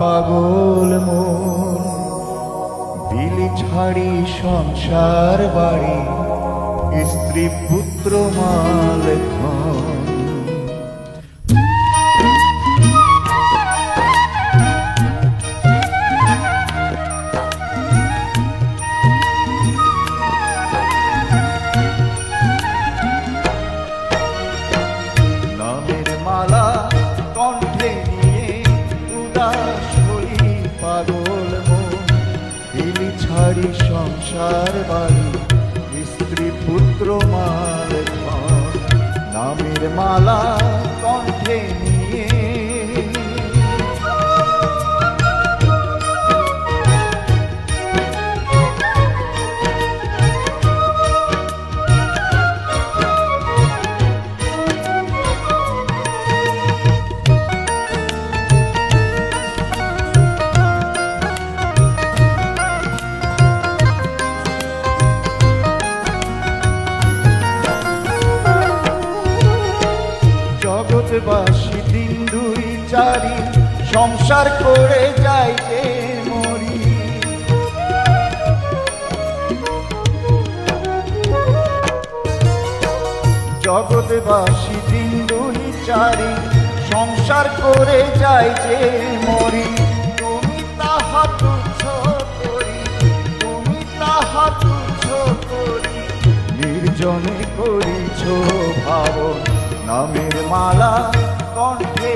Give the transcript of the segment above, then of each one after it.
পাগল মন, দিলি ছাড়ি সংসার বাড়ি, স্ত্রী পুত্র মাল ধন। নামের মালা কণ্ঠে নিয়ে উদাস হই পাগল মন, দিলি ছাড়ি সংসার বাড়ি, স্ত্রী পুত্র মাল ধন। নামের মালা কণ্ঠে নিয়ে জগৎবাসী দিন দুই চারি, সংসার করে যাই যে মরি। জগৎবাসী দিন দুই চারি, সংসার করে যাই যে মরি। তুমি তাহা তুচ্ছ করি, তুমি তাহা তুচ্ছ করি, নির্জনে করিছ ভাবন। নামের মালা কণ্ঠে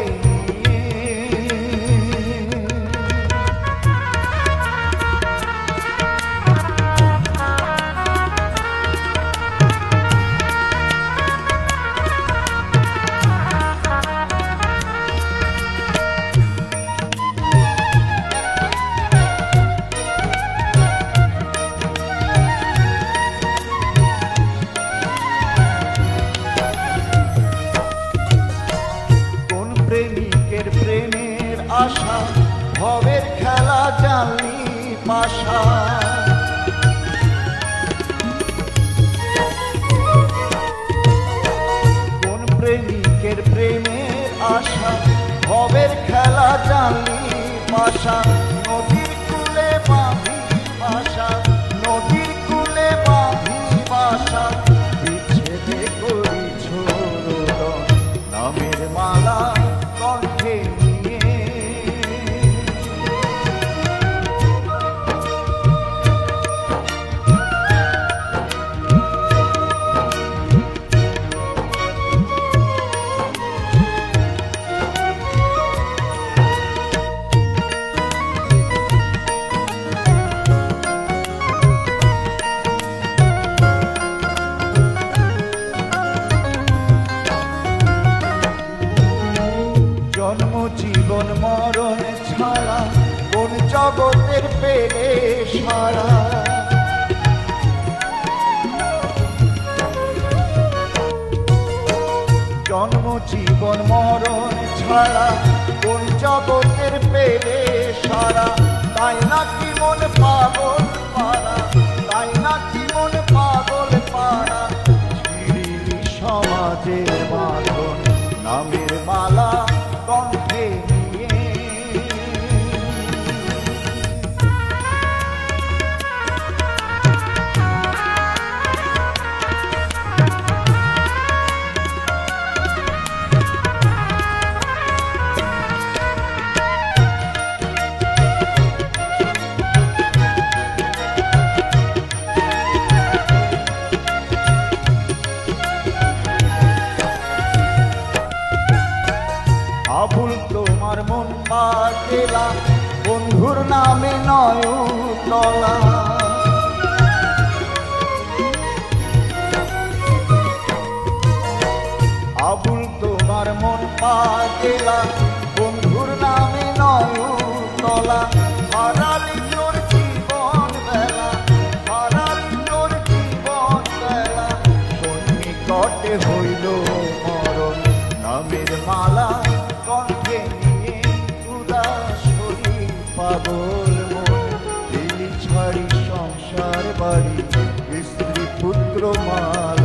প্রেমিকের প্রেমের আশা, ভবের খেলা জানলি পাশা। কোন প্রেমিকের প্রেমের আশা, ভবের খেলা জানলি পাশা। নদীর কূলে বাঁধি বাসা, নদীর কূলে বাঁধি বাসা, বিচ্ছেদে করিছ রোদন। নামের মালা কণ্ঠে নিয়ে জন্ম জীবন মরণ ছাড়া, কোন জগতের পেলে সারা। জন্ম জীবন মরণ ছাড়া, কোন জগতের পেলে সারা। তাই নাকি মন পাগল পাড়া, তাই নাকি মন পাগল পাড়া, ছিড়িলি সমাজের বাঁধন। নামের মালা কণ্ঠে নিয়ে আবুল তোমার মন পাগেলা, বন্ধুর নামে নয়নতলা। আবুল তোমার মন পাগেলা, বন্ধুর নামে নয়নতলা। হারালি তোর জীবন বেলা, হারালি তোর জীবন বেলা, সন্নিকটে হইল মরণ। নামের মালা কণ্ঠে নিয়ে উদাস হই পাগল মন, দিলি ছাড়ি সংসার বাড়ি, স্ত্রী পুত্র মাল